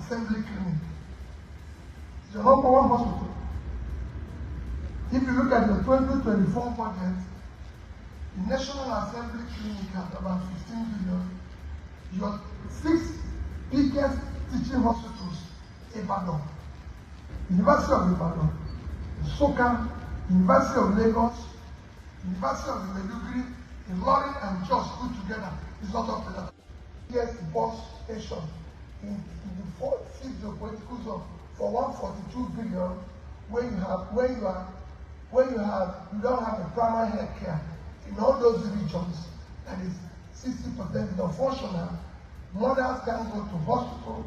Assembly Clinic. It's the number one hospital. If you look at the 2024 budget, the National Assembly Clinic has about 15 billion. Your 6 biggest teaching hospitals, Ibadan, University of Ibadan, Soka, University of Lagos, University of Maiduguri, Ilorin and Jos put together is not up to that. Yes, bus station in the 6 geopolitical zone for 142 billion when you don't have a primary health care in all those regions, that is 60% of functional. Mothers can go to hospital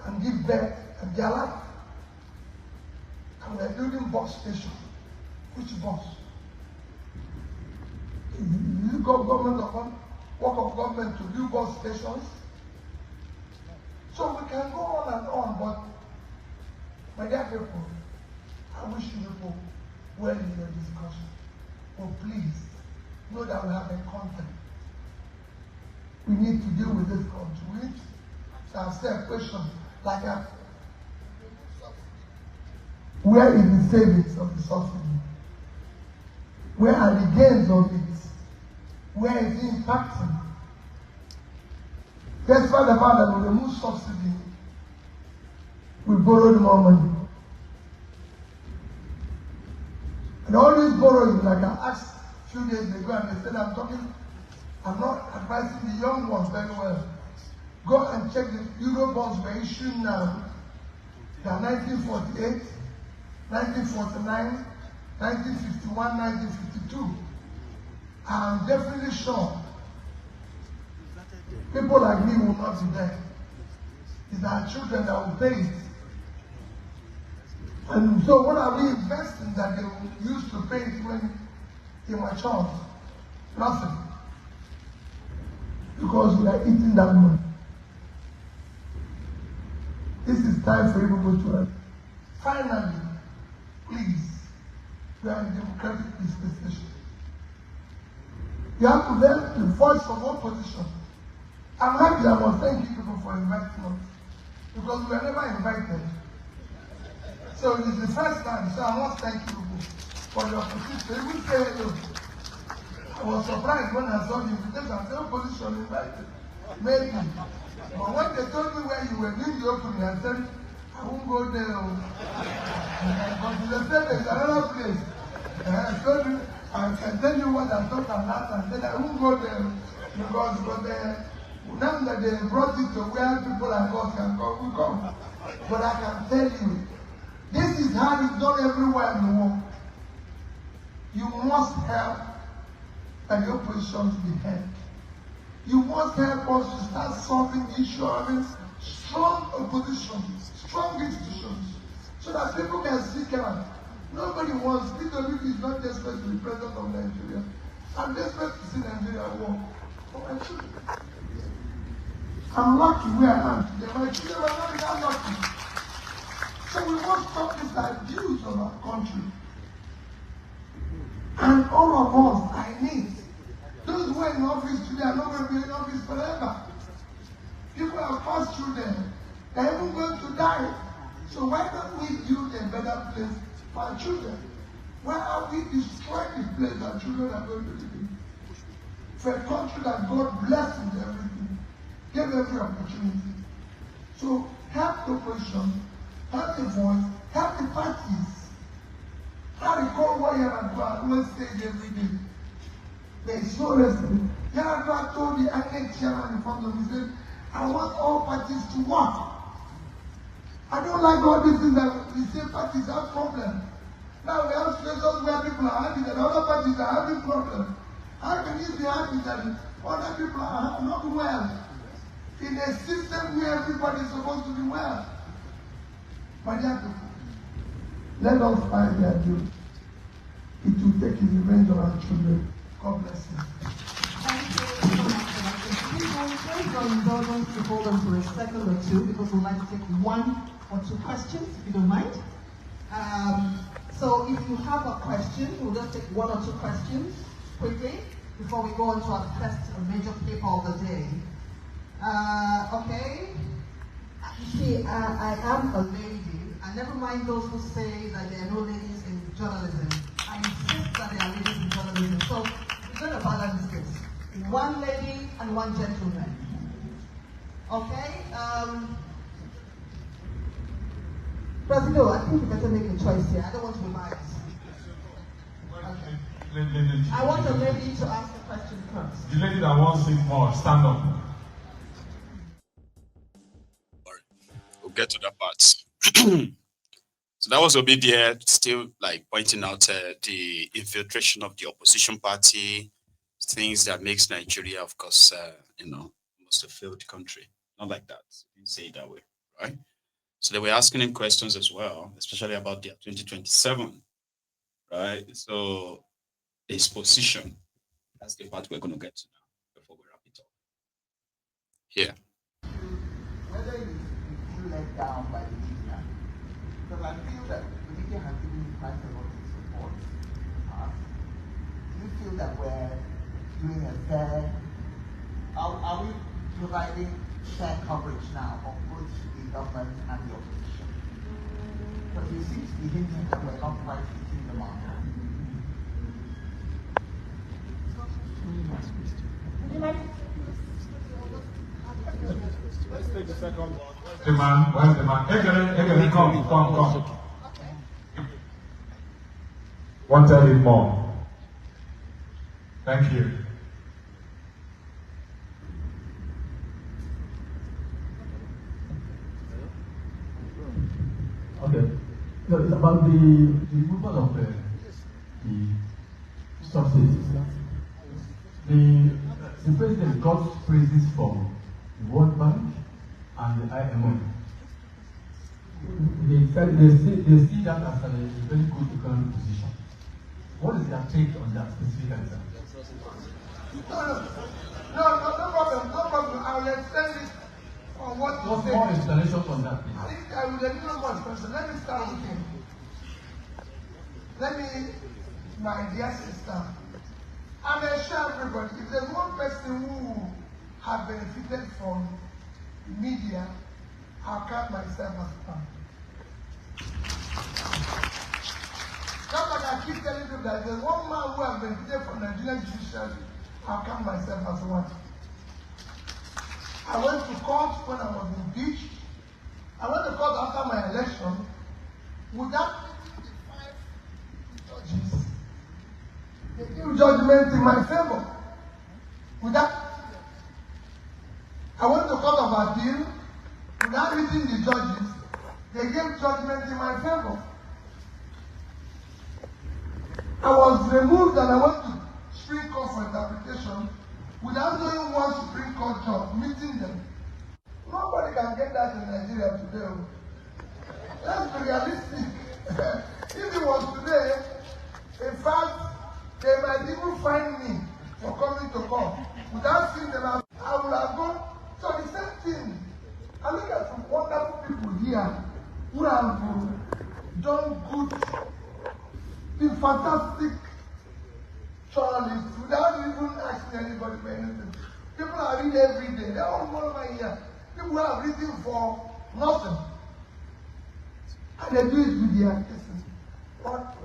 and give birth and be alive. And we're building bus station. Which bus? Is it government of work of government to build bus stations? So we can go on and on, but my dear people, I wish you people well in your discussion. But please know that we have a content. We need to deal with this country. We need to ask a question like where is the savings of the subsidy? Where are the gains of it? Where is it impacting? Despite the fact that we remove subsidy, we borrowed more money. And all this borrowing, like I asked a few days ago, and they said I'm not advising the young ones very well. Go and check the Euro bonds we're issuing now. They are 1948, 1949, 1951, 1952. I'm definitely sure people like me will not be there. It's our children that will pay it. And so what are we investing that they will use to pay it when they mature? Nothing. Because we are eating that money. This is time for everybody to learn. Finally, please, we are in democratic dispensation. You have to learn the voice of opposition. I'm happy, I must thank you people for inviting us, because we were never invited. So it is the first time, so I must thank you people for the opportunity to even say hello. I was surprised when I saw the invitation. I said, opposition invited. Maybe. But when they told me where you were doing the opening, I said, I won't go there. But they said there's another place. I can tell you what I thought and that. I said, I won't go there because now that they brought it to where people like us can come, we come. But I can tell you, this is how it's done everywhere in the world. You must help and your opposition to be heard. You must help us to start solving issues, having strong opposition, strong institutions, so that people can seek out. Nobody wants, PWP is not desperate to be president of Nigeria. I'm desperate to see Nigeria work for my children. I'm lucky where I am today. My children are not that lucky. So we must stop this abuse of our country. And all of us, I need. Those who are in office today are not going to be in office forever. People have passed through them. They're even going to die. So why don't we build a better place for our children? Why are we destroying the place our children are going to live in? For a country that God blessed with everything, gave every opportunity. So help the opposition, help the voice, help the parties. I recall what Yaradua always says every day. There is no respect. Yaradua told the INEC chairman in front of me, he said, I want all parties to work. I don't like all these things that the same parties have problems. Now we have situations where people are happy that other parties are having problems. How can you be happy that other people are not well? In a system where everybody is supposed to be well. My dear people, let us find their due. It will take his revenge on our children. God bless you. Thank you so much for that. Please also your indulgence to hold on for a second or two, because we'd like to take 1 or 2 questions, if you don't mind. So if you have a question, we'll just take 1 or 2 questions quickly before we go on to our first major paper of the day. Okay. I am a lady, and never mind those who say that there are no ladies in journalism. I insist that there are ladies in journalism. So we're going to balance this. One lady and one gentleman. Okay? Presido, I think you better make a choice here. I don't want to be biased. Okay. I want a lady to ask the question first. The lady that wants it more, stand up. We'll get to that part. So that was Obidia still like pointing out the infiltration of the opposition party, things that makes Nigeria, of course, almost a failed country. Not like that. You didn't say it that way, right? So they were asking him questions as well, especially about their 2027, right? So his position, that's the part we're going to get to now before we wrap it up. Here. Whether you feel let down by the media, because I feel that the media has given you quite a lot of support in the past. Do you feel that we're doing a fair, are we providing fair coverage now of both the government and the opposition? Because you seem to be hinting that we're not quite hitting the mark. Let's take the second one. The man, where's the man? Hey, come. One tell it more. Thank you. Okay. So it's about the removal of the subsidies. The president got praises from the World Bank and the IMF. They see that as a very good economic position. What is their take on that specifically? No problem. I will extend it on what you said. More explanation on that, please. I will give you more explanation. Let me start with him. My dear sister, I'm assure everybody, if there's one person who has benefited from media, I'll count myself as one. Just like I keep telling you that there's one man who has benefited from Nigerian judiciary, I'll count myself as one. I went to court when I was impeached. I went to court after my election without 55 judges. They gave judgment in my favor. I went to court of appeal without meeting the judges. They gave judgment in my favor. I was removed and I went to Supreme Court for interpretation without knowing one Supreme Court judge, meeting them. Nobody can get that in Nigeria today. Let's be realistic. If it was today, in fact, they might even find me for coming to court. Without seeing them, I would have gone. So the same thing. I look at some wonderful people here who have done good, been fantastic journalists without even asking anybody for anything. People are reading every day. They're all over here. People who have written for nothing. And they do it with their cases. But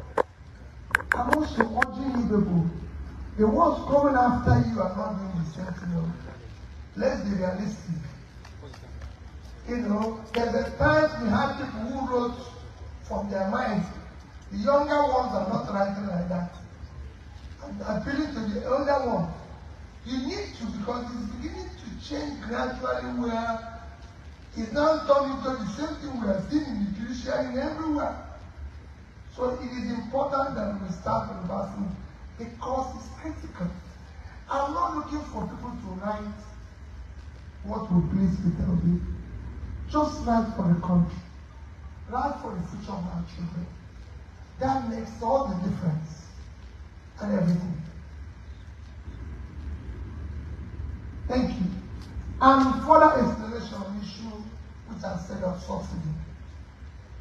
I'm also urging you people, the ones coming after you are not doing the same thing. Let's be realistic. There's a time we have people who wrote from their minds. The younger ones are not writing like that. I'm appealing to the older ones. You need to, because it's beginning to change gradually where it's now turned into the same thing we have seen in the judiciary everywhere. So it is important that we start reversing because it's critical. I'm not looking for people to write what will please Peter Obi. Just write for the country. Write for the future of our children. That makes all the difference and everything. Thank you. And further explanation on the issue which I said of subsidy.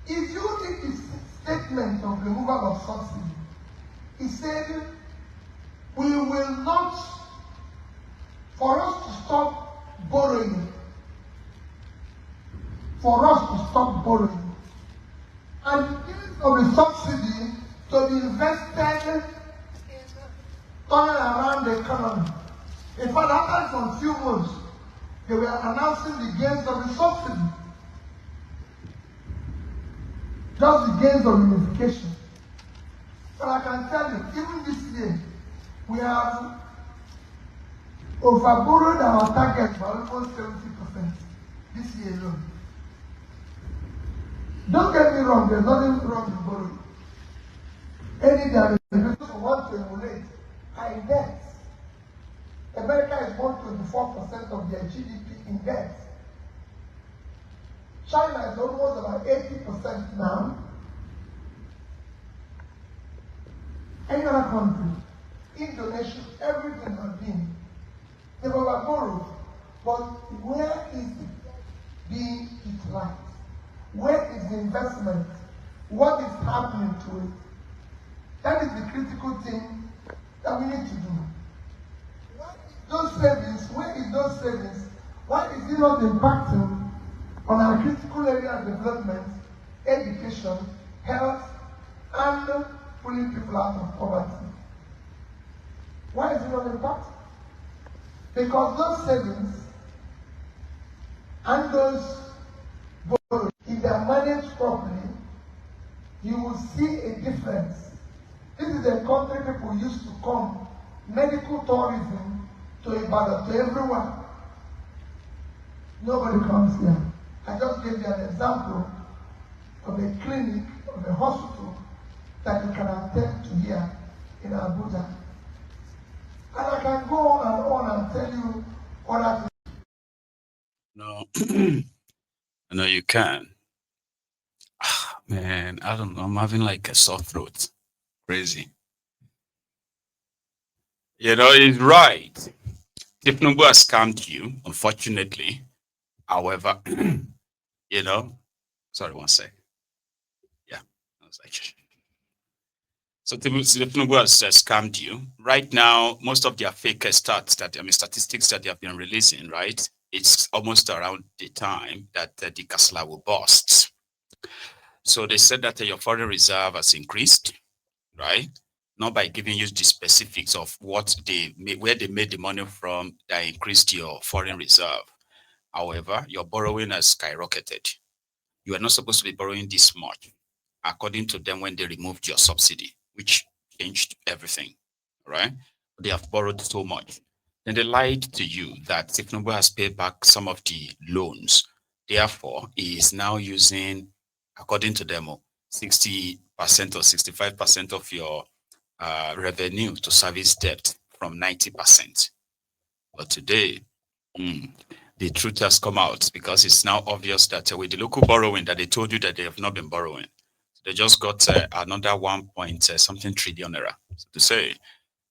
If you take the statement of removal of subsidy, he said, we will not, for us to stop borrowing, for us to stop borrowing. And use of the subsidy to be invested in turning around the economy. In fact, after some few months, they were announcing the gains of the subsidy. Just the gains of unification. But I can tell you, even this year, we have overborrowed our target by almost 70% this year alone. Don't get me wrong, there's nothing wrong with borrowing. Any there is want to emulate high debt. America is 124% of their GDP in debt. China is almost about 80% now. Any other country, Indonesia, everything has been. They've overborrowed. But where is it being utilized? Where is the investment? What is happening to it? That is the critical thing that we need to do. Those savings, where is those savings? Why is it not impacting on our critical area of development, education, health, and pulling people out of poverty? Why is it not impacting? Because those savings and those borrowings, if they are managed properly, you will see a difference. This is a country people used to come, medical tourism to Ibadan, to everyone. Nobody comes here. I just gave you an example of a clinic, of a hospital that you can attend to here in Abuja. And I can go on and tell you what I No, no, you can. Man, I don't know. I'm having like a sore throat. Crazy. You know, he's right. Tinubu has scammed you, unfortunately. However, you know, sorry, one sec. Yeah, I was like, so Tinubu has scammed you. Right now, most of their fake stats statistics that they have been releasing, right? It's almost around the time that the Kasla will burst. So they said that your foreign reserve has increased, right? Not by giving you the specifics of where they made the money from that increased your foreign reserve. However, your borrowing has skyrocketed. You are not supposed to be borrowing this much, according to them, when they removed your subsidy, which changed everything, right? They have borrowed so much. Then they lied to you that Tinubu has paid back some of the loans. Therefore, he is now using, according to them, 60% or 65% of your revenue to service debt from 90%. But today, the truth has come out, because it's now obvious that with the local borrowing that they told you that they have not been borrowing, they just got another 1 point something trillion naira. So to say,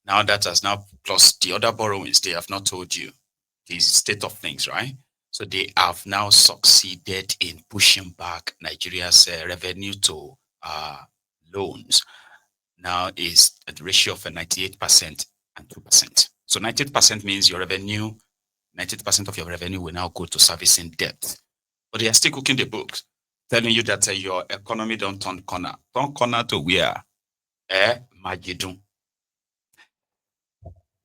now that has now, plus the other borrowings, they have not told you the state of things, right? So they have now succeeded in pushing back Nigeria's revenue to loans. Now is at the ratio of 98% and 2%. So 98% means your revenue, 90% of your revenue will now go to servicing debt. But they are still cooking the books, telling you that your economy don't turn corner. Turn corner to where? Magidun.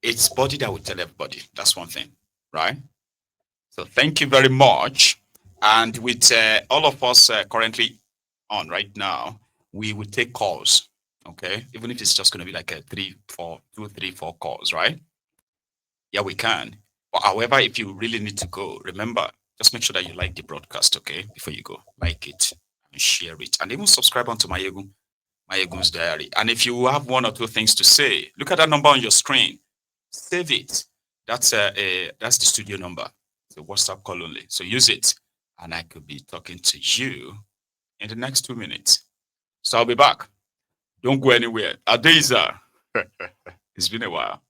It's body that will tell everybody. That's one thing, right? So thank you very much. And with all of us currently on right now, we will take calls, okay? Even if it's just going to be like a 2, 3, 4 calls, right? Yeah, we can. But however, if you really need to go, remember, just make sure that you like the broadcast, okay? Before you go, like it and share it. And even subscribe onto Maiyegun's Diary. And if you have 1 or 2 things to say, look at that number on your screen. Save it. That's the studio number. It's a WhatsApp call only. So use it. And I could be talking to you in the next 2 minutes. So I'll be back. Don't go anywhere. Adeza. It's been a while.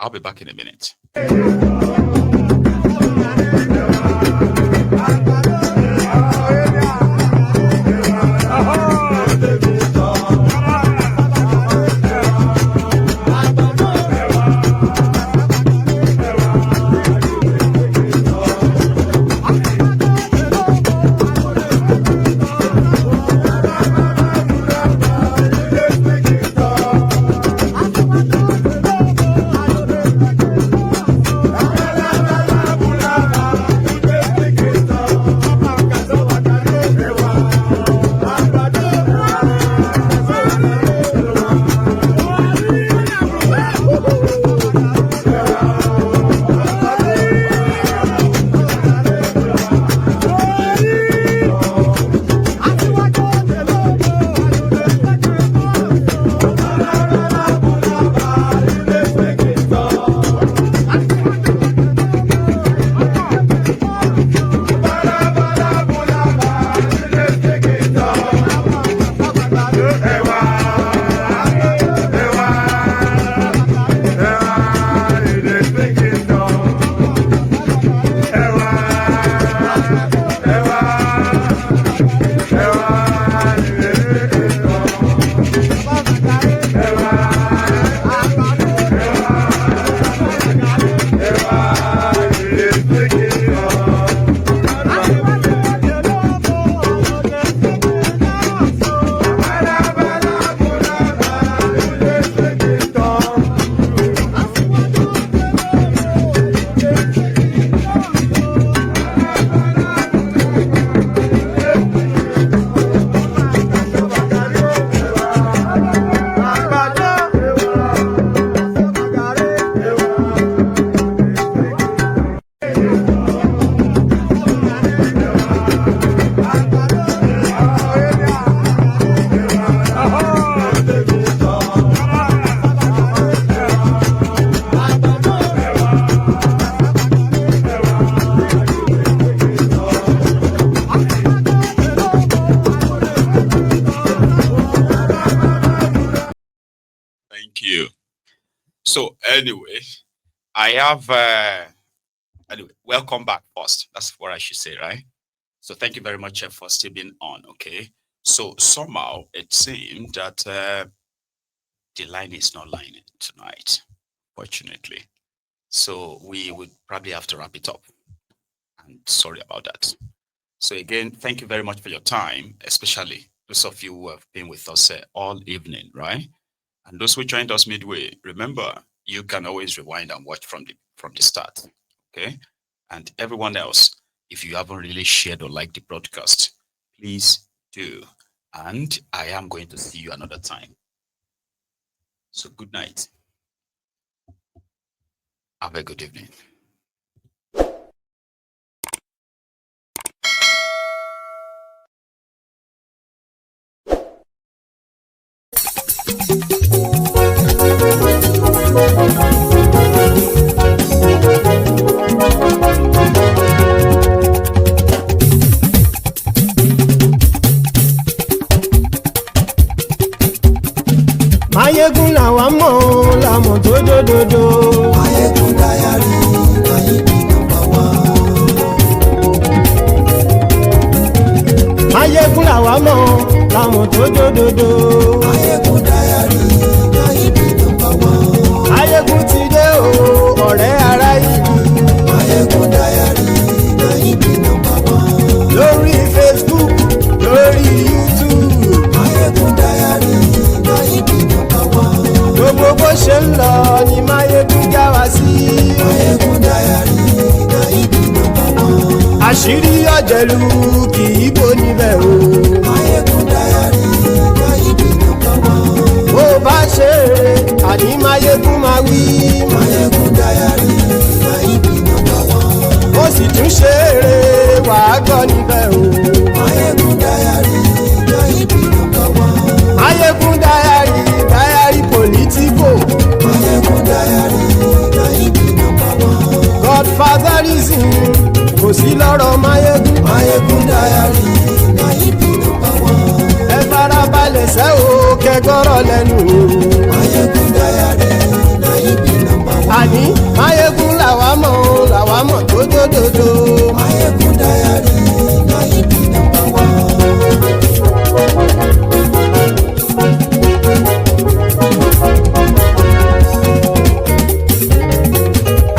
I'll be back in a minute. Anyway, I have anyway, welcome back first. That's what I should say, right? So thank you very much for still being on. Okay. So somehow it seemed that the line is not lining tonight, fortunately. So we would probably have to wrap it up. And sorry about that. So again, thank you very much for your time, especially those of you who have been with us all evening, right? And those who joined us midway, remember, you can always rewind and watch from the start, okay? And everyone else, if you haven't really shared or liked the broadcast, please do. And I am going to see you another time. So good night. Have a good evening. Maiyegun làwa mọ̀ làmọ̀ tó dòdòdò. Maiyegun Diary, Maiyegun number one. Maiyegun làwa mọ̀ làmọ̀ tó dòdòdò. Maiyegun Diary, Maiyegun number one. Maiyegun ti dé o ọ̀rẹ́ ará ìlú. Maiyegun Diary, Maiyegun number one. Lórí Facebook, lórí YouTube. Maiyegun Diary, Maiyegun number one. Gbogbo bó ṣe ń lọ ni Maiyegun já wa sí. Maiyegun Diary, Maiyegun number one. Àṣírí ọ̀jẹ̀lú kì í bò níbẹ̀ o. Maiyegun Diary, Maiyegun number one. Bó bá ṣe eré àní Maiyegun máa wí. Maiyegun Diary, Maiyegun number one. Ó sì tún ṣe eré wàá gbọ́ níbẹ̀ o. Maiyegun Diary, Maiyegun number one. Maiyegun Diary, Diary politico. Maiyegun Diary, Maiyegun number one. Godfatherism kò sí lọ́rọ̀ Maiyegun. Maiyegun Diary, Maiyegun number one. Ẹ farabalẹ̀ sẹ́ o kẹgọ́rọ̀ lẹ́nu o. Maiyegun Diary, Maiyegun number one. Àní Maiyegun làwa mọ̀ tó dòdòdò. Maiyegun Diary, Maiyegun number one.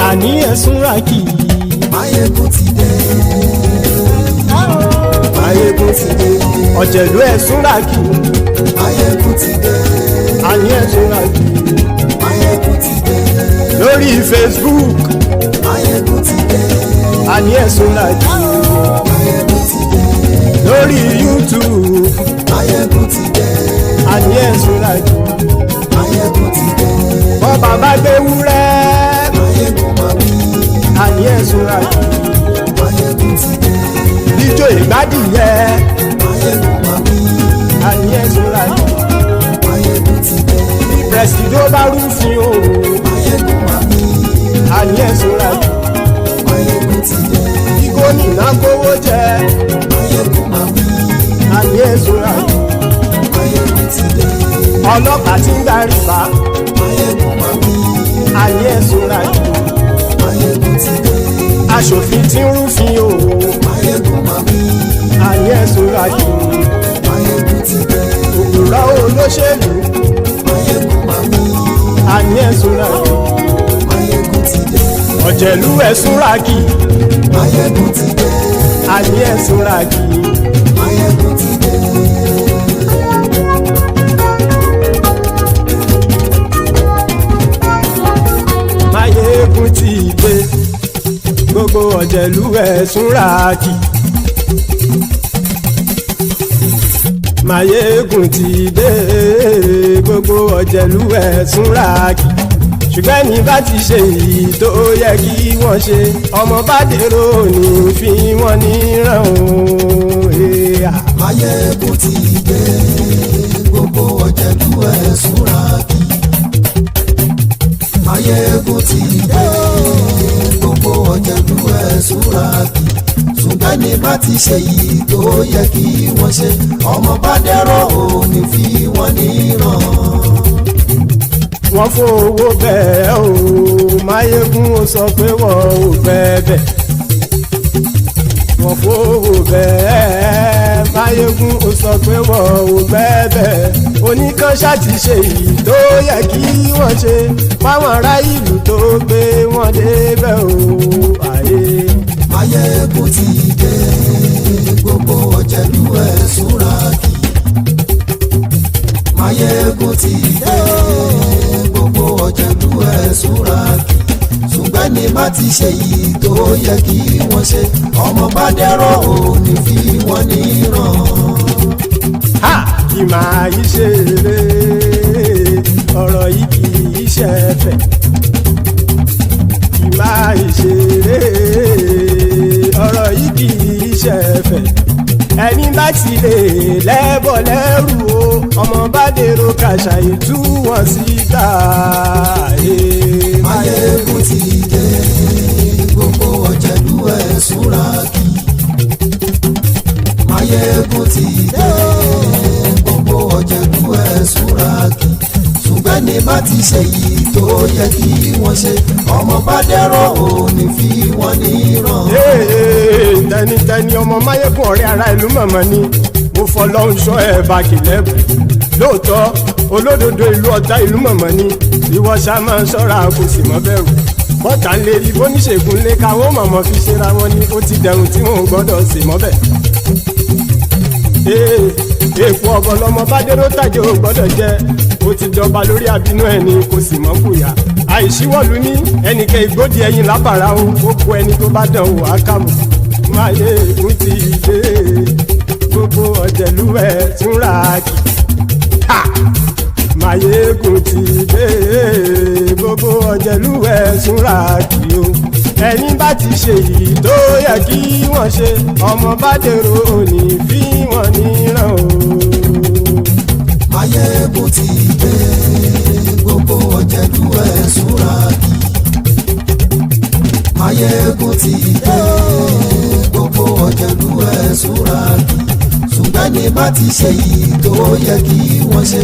Àní ẹ̀sùn ràkì. Maiyegun ti dé. Maiyegun ti dé. Ọ̀jẹ̀lú ẹ̀sùn ràkì. Maiyegun ti dé. Àní ẹ̀sùn ràkì. Maiyegun ti dé. Lórí Facebook. Maiyegun ti dé. Àní ẹ̀sùn ràkì. Maiyegun ti dé. Lórí YouTube. Maiyegun ti dé. Àní ẹ̀sùn ràkì. Maiyegun ti dé. Bọ́ bàbá gbé wúrẹ́. Maiyegun máa wí. Àní ẹ̀sùn ràkì. Maiyegun ti dé. Ijó ìgbádìyẹ. Maiyegun máa wí. Àní ẹ̀sùn ràkì. Maiyegun ti dé. Pẹ̀sìdó bá rúfin o. Maiyegun máa wí. Àní ẹ̀sùn ràkì. Maiyegun ti dé. Kí gómìnà kówó jẹ. Maiyegun máa wí. Àní ẹ̀sùn ràkì. Maiyegun ti dé. Ọlọ́pàá tí ń gba rìbá. Maiyegun máa wí. Àní ẹ̀sùn ràkì. Maiyegun ti dé. Aṣòfin tí ń rúfin o. Maiyegun máa wí. Àní ẹ̀sùn ràkì. Maiyegun ti dé. Òpùrọ́ olóṣèlú. Maiyegun máa wí. Àní ẹ̀sùn ràkì. Maiyegun ti dé. Ọ̀jẹ̀lú ẹ̀sùn ràkì. Maiyegun ti dé. Àní ẹ̀sùn ràkì. Maiyegun ti dé. Maiyegun ti dé. Gbogbo ọ̀jẹ̀lú ẹ̀sùn ràkì. Maiyegun ti dé. Gbogbo ọ̀jẹ̀lú ẹ̀sùn ràkì. Ṣùgbọ́n ní bá ti ṣe èyí tó yẹ kí wọ́n ṣe, ọmọ bá dèrò ní fi wọ́n níran o. Maiyegun ti dé. Gbogbo ọ̀jẹ̀lú ẹ̀sùn ràkì. Maiyegun ti dé. Gbogbo ọ̀jẹ̀lú ẹ̀sùn ràkì. Ṣùgbọ́n ní bá ti ṣe èyí tó yẹ kí wọ́n ṣe, ọmọ bá dèrò ní fi wọ́n níran. wọ́n fowó bẹ́ẹ̀ o Máyégún ó sọ pé wọ́n ò bẹ́ẹ̀ wọ́n fowó bẹ́ẹ̀ Máyégún ó sọ pé wọ́n ò bẹ́ẹ̀ oníkan ṣáàtì ṣe èyí tó yẹ kí wọ́n ṣe fáwọn ará ìlú tó gbé wọn débẹ̀ o àyè. Máyégún ti dé gbogbo ọ̀jẹ̀lú ẹ̀ súnra kì. Máyégún ti dé gbogbo ọ̀jẹ̀lú ẹ̀ súnra kì. ṣùgbọ́n ní má ti ṣe yìí tó yẹ kí wọ́n ṣe ọmọ bá dẹ́rọ̀ ò ní fi wọ́n níran. kì máa yí ṣe eré ọ̀rọ̀ yìí kì í ṣe ẹ̀fẹ̀ kì máa yí ṣe eré ọ̀rọ̀ yìí kì í ṣe ẹ̀fẹ̀ ẹni bá ti lè lẹ́bọ̀ lẹ́rù o ọmọ bá dèrò kàṣà ìtú wọn síta. Máyégún ti dé gbogbo ọ̀jẹ̀lú ẹ̀ súnra kì. Máyégún ti dé gbogbo ọ̀jẹ̀lú ẹ̀ súnra kì. ṣùgbọ́n ní bá ti ṣe yìí tó yẹ kí wọ́n ṣe ọmọ bá dẹ́rọ̀ ò ní fi wọ́n níran. tẹnitẹni ọmọ Máyégún ọ̀rẹ́ ara ìlú mọ̀mọ́ ni mo fọlọ́hún ṣọ́ ẹ̀ bá kìlẹ́bù lóòótọ́ olódodo ìlú ọ̀tá ìlú mọ̀mọ́ ni ìwọ ṣá máa ń ṣọ́ra kò sì mọ́ bẹ̀rù bọ́tà ń lè rí bóníṣègùn lé káwọn mọ̀mọ́ fi ṣera wọn ni ó ti dẹrùn tí wọn ò gbọ́dọ̀ sì mọ́ bẹ̀. èèpo ọ̀gọ̀ lọmọ bá dérò tàjẹ́ ò gbọ́dọ̀ jẹ́ ó ti jọba lórí àbínú ẹni kò sì mọ́ fòyà àìsíwọ́lu ní ẹnìkẹ́ ìgbódì ẹyin lábàrá o ó kó ẹni tó bá dán o àkàmù. Máyégún ti dé gbogbo ọ̀jẹ̀lú ẹ̀ túnra kì. Máyégún ti dé gbogbo ọ̀jẹ̀lú ẹ̀ túnra kì o ẹni bá ti ṣe yìí tó yẹ kí wọ́n ṣe ọmọ bá dèrò òní fi wọ́n níran o. Máyégún ti dé gbogbo ọ̀jẹ̀lú ẹ̀ súnra kì. Máyégún ti dé gbogbo ọ̀jẹ̀lú ẹ̀ súnra kì. ṣùgbọ́n ní bá ti ṣe yìí tó yẹ kí wọ́n ṣe